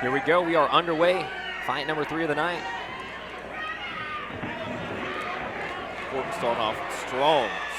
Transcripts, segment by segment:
Here we go. We are underway. Fight number 3 of the night. Horton starting off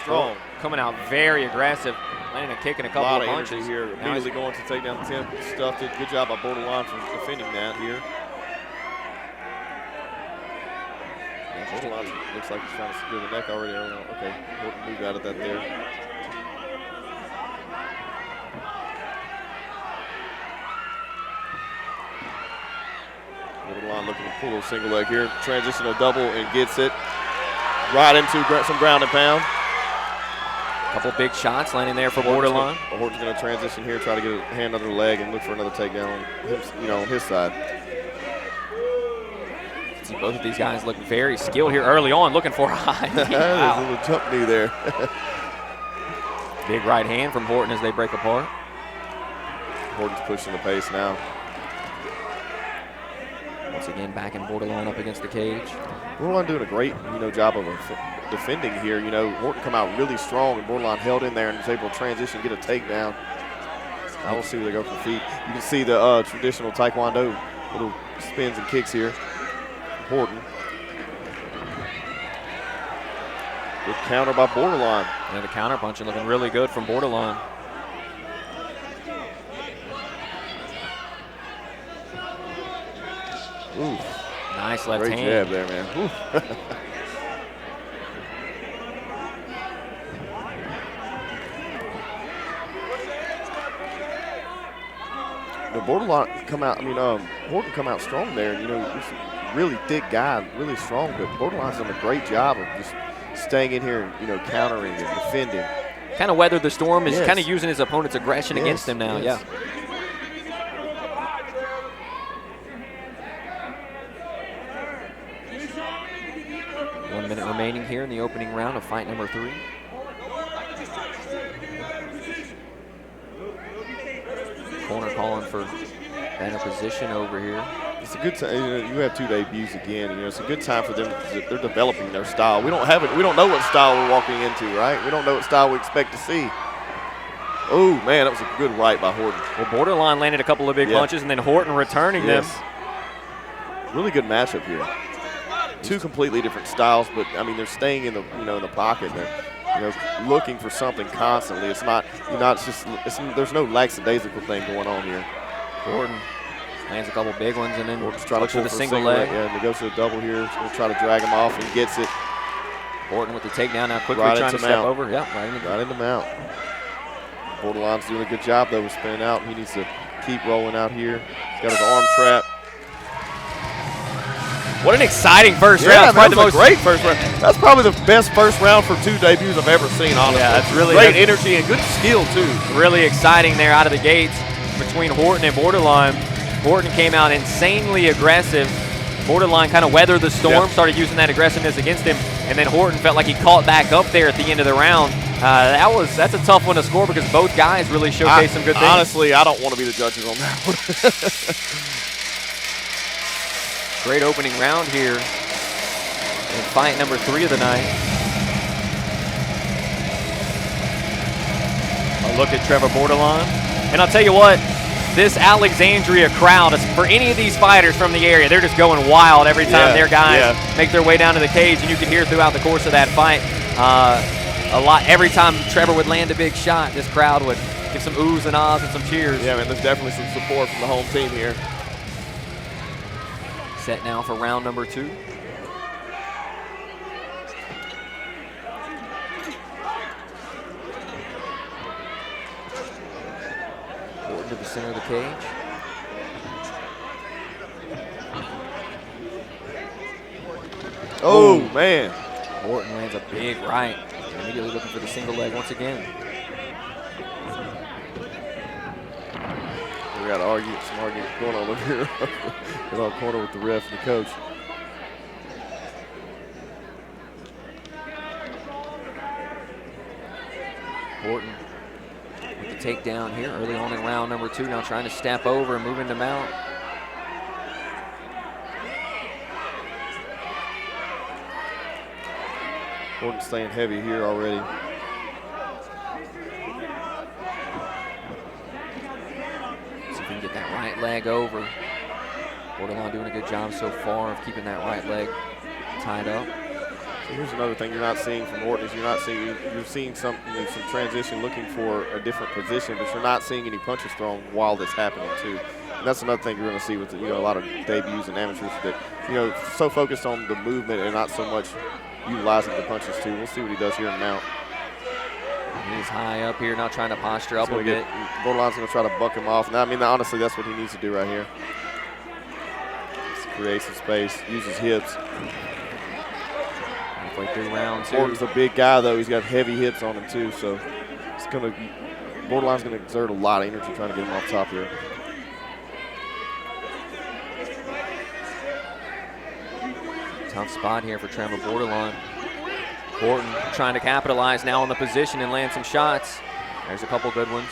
strong. Coming out very aggressive, landing a kick and a couple of punches. Energy here. Immediately going to take down the Tim. Stuffed it. Good job by Bordleon for defending that here. Bordleon looks like he's trying to secure the neck already. I don't know. Okay, Horton moved out of that there. Bordleon looking to pull a single leg here. Transition a double and gets it right into some ground and pound. Couple big shots landing there for Bordleon. Horton's going to transition here, try to get a hand under the leg and look for another takedown on his side. See both of these guys look very skilled here early on, looking for a high knee. Wow. There's a little jump knee there. Big right hand from Horton as they break apart. Horton's pushing the pace now. Once again, backing Bordleon up against the cage. Bordleon doing a great, job of defending here. Horton come out really strong, and Bordleon held in there and was able to transition, get a takedown. I will see where they go for feet. You can see the traditional Taekwondo little spins and kicks here. Horton. Good counter by Bordleon. Yeah, the counter punching looking really good from Bordleon. Ooh. Nice left Great hand. jab there, man. Bordleon come out. Horton come out strong there. He's a really thick guy, really strong. But Bordleon's done a great job of just staying in here and countering and defending. Kind of weathered the storm. Is Yes. kind of using his opponent's aggression against him now. Yes. Yeah. 1 minute remaining here in the opening round of fight number 3. Corner calling for better position over here. It's a good time. You have 2 debuts again. It's a good time for them. They're developing their style. We don't have it. We don't know what style we're walking into, right? We don't know what style we expect to see. Oh man, that was a good right by Horton. Well, Bordleon landed a couple of big punches, and then Horton returning them. Really good matchup here. 2 completely different styles, but they're staying in the in the pocket. They're looking for something constantly. It's not there's no lackadaisical thing going on here. Horton lands a couple big ones, and then Horton's trying to for pull the for single leg. Yeah, and he goes to the double here. He's going to try to drag him off and gets it. Horton with the takedown now, quickly Right trying to into step mount. over. Yeah, right in the mount. Bordelon's doing a good job though with spinning out. He needs to keep rolling out here. He's got his arm trap. What an exciting first round. That was a great first round. That's probably the best first round for 2 debuts I've ever seen, honestly. Yeah, that's really great energy and good skill too. Really exciting there out of the gates between Horton and Bordleon. Horton came out insanely aggressive. Bordleon kind of weathered the storm, started using that aggressiveness against him, and then Horton felt like he caught back up there at the end of the round. That's a tough one to score because both guys really showcased some good things. Honestly, I don't want to be the judges on that one. Great opening round here in fight number 3 of the night. A look at Trevor Bordleon. And I'll tell you what, this Alexandria crowd, for any of these fighters from the area, they're just going wild every time their guys make their way down to the cage. And you can hear throughout the course of that fight, a lot. Every time Trevor would land a big shot, this crowd would give some oohs and ahs and some cheers. Yeah, man, there's definitely some support from the home team here. Set now for round number 2. Horton to the center of the cage. Oh, man. Horton lands a big right. Immediately looking for the single leg once again. We got some arguing going on over here in our corner with the ref and the coach. Horton with the takedown here early on in round number 2. Now trying to step over and move into mount. Horton staying heavy here already. See if we can get that right leg over. Bordleon doing a good job so far of keeping that right leg tied up. So here's another thing you're not seeing from Horton is you're seeing some transition looking for a different position, but you're not seeing any punches thrown while that's happening too. And that's another thing you're going to see with a lot of debuts and amateurs that so focused on the movement and not so much utilizing the punches too. We'll see what he does here in mount. He's high up here, now trying to posture up a bit. Bordleon's going to try to buck him off. And I mean, honestly, that's what he needs to do right here. Just create some space, use his hips. Halfway through round 2. Horton's a big guy, though. He's got heavy hips on him, too. So Bordleon's going to exert a lot of energy trying to get him off top here. Tough spot here for Trevor Bordleon. Horton trying to capitalize now on the position and land some shots. There's a couple good ones.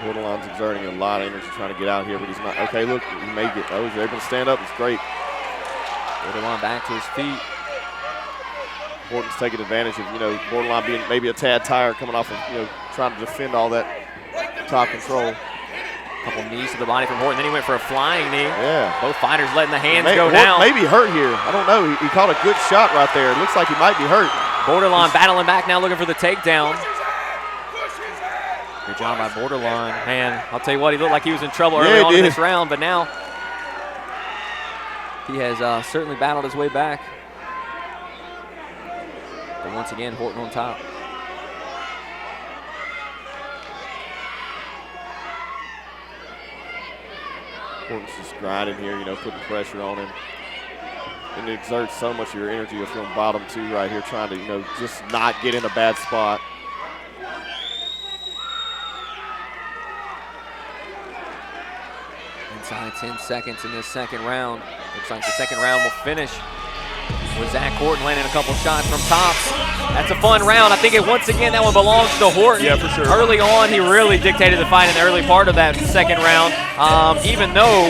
Bordleon's exerting a lot of energy trying to get out here, but he's not. Okay, look, he may get. Oh, he's able to stand up. It's great. Bordleon back to his feet. Horton's taking advantage of Bordleon being maybe a tad tired, coming off of trying to defend all that top control. Couple knees to the body from Horton. Then he went for a flying knee. Yeah. Both fighters letting the hands go down. Maybe hurt here. I don't know. He caught a good shot right there. It looks like he might be hurt. Bordleon battling back now, looking for the takedown. Good job by Bordleon. Man, I'll tell you what, he looked like he was in trouble early on in this round, but now he has certainly battled his way back. But once again, Horton on top. Horton's just grinding here, putting pressure on him. And it exerts so much of your energy if you're on bottom 2 right here, trying to, just not get in a bad spot. Inside 10 seconds in this second round. Looks like the second round will finish with Zach Horton landing a couple shots from top. That's a fun round. I think once again that one belongs to Horton. Yeah, for sure. Early on, he really dictated the fight in the early part of that second round. Even though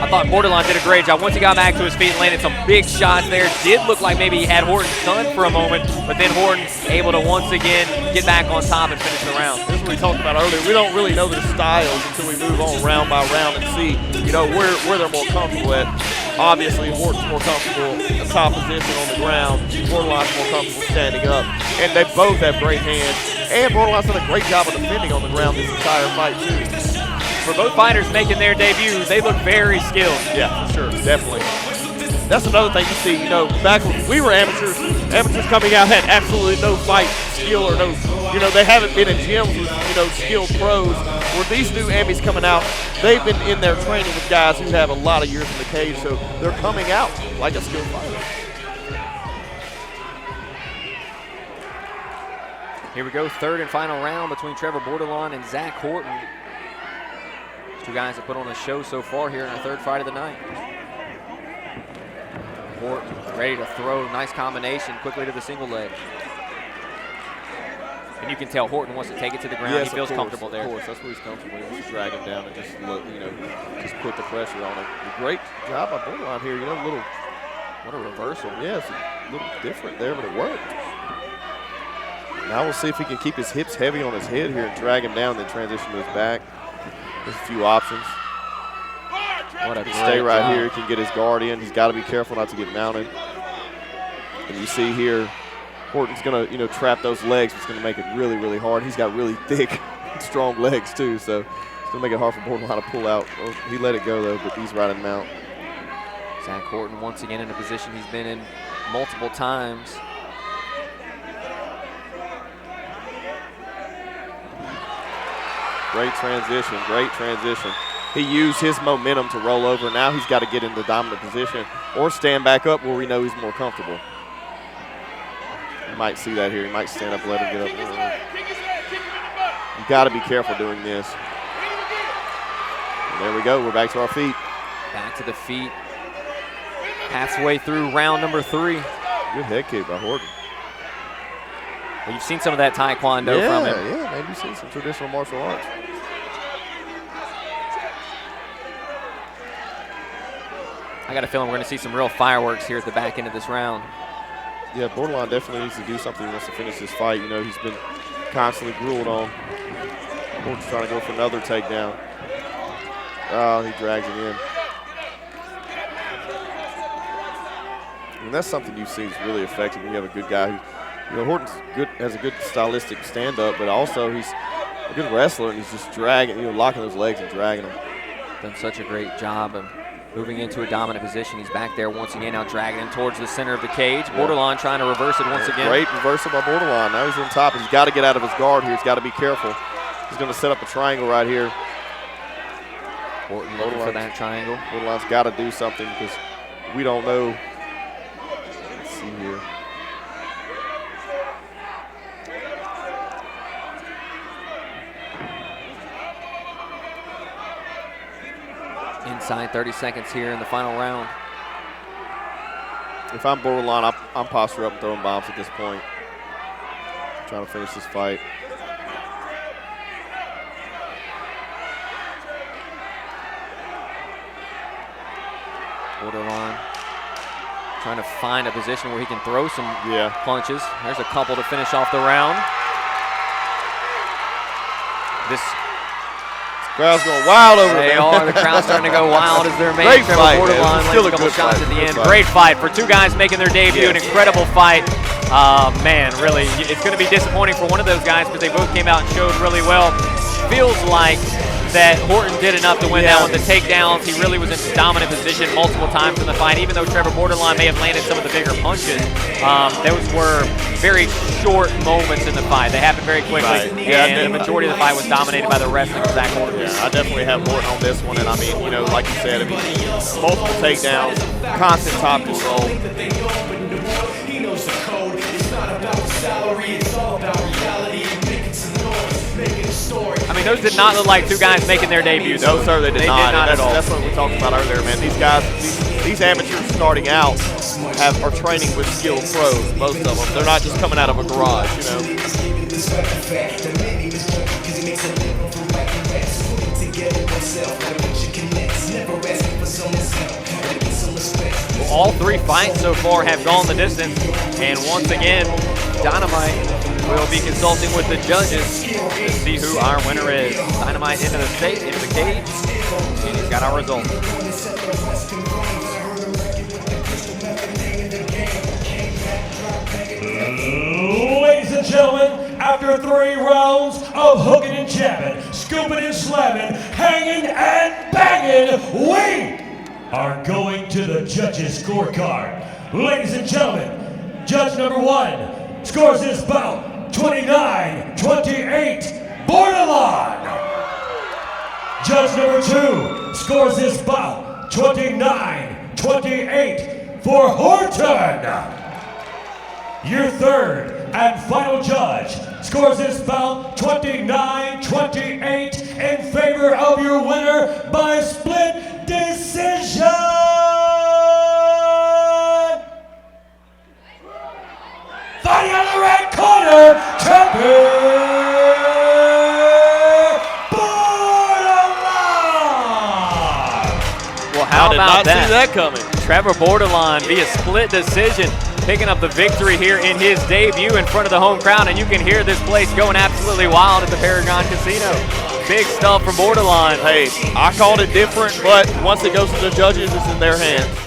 I thought Bordleon did a great job. Once he got back to his feet and landed some big shots there, did look like maybe he had Horton stunned for a moment, but then Horton able to once again get back on top and finish the round. This is what we talked about earlier. We don't really know their styles until we move on round by round and see, where they're more comfortable at. Obviously, Horton's more comfortable in the top position on the ground. Bordleon's more comfortable standing up. And they both have great hands. And Bordleon's done a great job of defending on the ground this entire fight, too. For both fighters making their debuts, they look very skilled. Yeah, for sure, definitely. That's another thing you see, back when we were amateurs coming out had absolutely no fight skill or no, they haven't been in gyms with, skilled pros. Where these new Amis coming out, they've been in there training with guys who have a lot of years in the cage, so they're coming out like a skilled fighter. Here we go, third and final round between Trevor Bordleon and Zach Horton. Two guys that put on a show so far here in our third fight of the night. Horton ready to throw, nice combination, quickly to the single leg. And you can tell Horton wants to take it to the ground. Yes, he feels comfortable there. Of course, that's where he's comfortable. He wants to drag him down and just just put the pressure on him. Great job by Bordleon here. What a reversal. Yeah, it's a little different there, but it worked. Now we'll see if he can keep his hips heavy on his head here and drag him down and then transition to his back. There's a few options. What a great stay right job. here. He can get his guard in. He's got to be careful not to get mounted. And you see here, Horton's going to, trap those legs. It's going to make it really, really hard. He's got really thick, strong legs too, so it's going to make it hard for Bordleon to pull out. Well, he let it go though, but he's right in mount. Zach Horton once again in a position he's been in multiple times. Great transition, great transition. He used his momentum to roll over. Now he's got to get in the dominant position or stand back up where we know he's more comfortable. You might see that here. He might stand up and let him get up. You got to be careful doing this. And there we go. We're back to our feet. Back to the feet. Halfway through round number 3. Good head kick by Horton. Well, you've seen some of that taekwondo from him. Yeah, maybe you've seen some traditional martial arts. I got a feeling we're going to see some real fireworks here at the back end of this round. Yeah, Bordleon definitely needs to do something. He wants to finish this fight. He's been constantly grueled on. Horton's trying to go for another takedown. Oh, he drags it in. And that's something you see is really effective when you have a good guy who, Horton's good, has a good stylistic stand-up, but also he's a good wrestler, and he's just dragging, locking those legs and dragging them. Done such a great job of moving into a dominant position. He's back there once again, now dragging him towards the center of the cage. Bordleon trying to reverse it once again. Great reversal by Bordleon. Now he's on top. He's got to get out of his guard here. He's got to be careful. He's going to set up a triangle right here. Horton looking for that triangle. Bordleon's got to do something because we don't know. Let's see here. Inside 30 seconds here in the final round. If I'm Bordleon, I'm posture up and throwing bombs at this point. Trying to finish this fight. Bordleon trying to find a position where he can throw some punches. There's a couple to finish off the round. This crowd's going wild over there. They are. The crowd's starting to go wild as their man, Trevor Bordleon, lands a couple shots at the end. Great fight for two guys making their debut. An incredible fight. Man, really, it's going to be disappointing for one of those guys because they both came out and showed really well. Feels like that Horton did enough to win that with the takedowns. He really was in dominant position multiple times in the fight. Even though Trevor Bordleon may have landed some of the bigger punches, those were very short moments in the fight. They happened very quickly, and the majority of the fight was dominated by the wrestling of Zach Horton. Yeah, I definitely have Horton on this one, and I mean, like you said, multiple takedowns, constant top control. He knows the code. It's not about the salary, it's all about reality. Making some noise, making a story. I mean, those did not look like two guys making their debut. No, sir, they did not at all. That's what we talked about earlier, man. These guys, these amateurs starting out are training with skilled pros, most of them. They're not just coming out of a garage, Well, all three fights so far have gone the distance, and once again, Dynamite will be consulting with the judges to see who our winner is. Dynamite into the cage, and he's got our results. Ladies and gentlemen, after 3 rounds of hooking and jabbing, scooping and slamming, hanging and banging, we are going to the judges' scorecard. Ladies and gentlemen, judge number 1 scores this bout 29-28, Bordleon. Judge number 2 scores this bout 29-28 for Horton. Your third and final judge scores this bout 29-28 in favor of your winner by split decision. Fighting on the red corner, Trevor Bordleon. Well, how about that? Did not see that coming. Trevor Bordleon via split decision, picking up the victory here in his debut in front of the home crowd, and you can hear this place going absolutely wild at the Paragon Casino. Big stuff from Bordleon. Hey, I called it different, but once it goes to the judges, it's in their hands.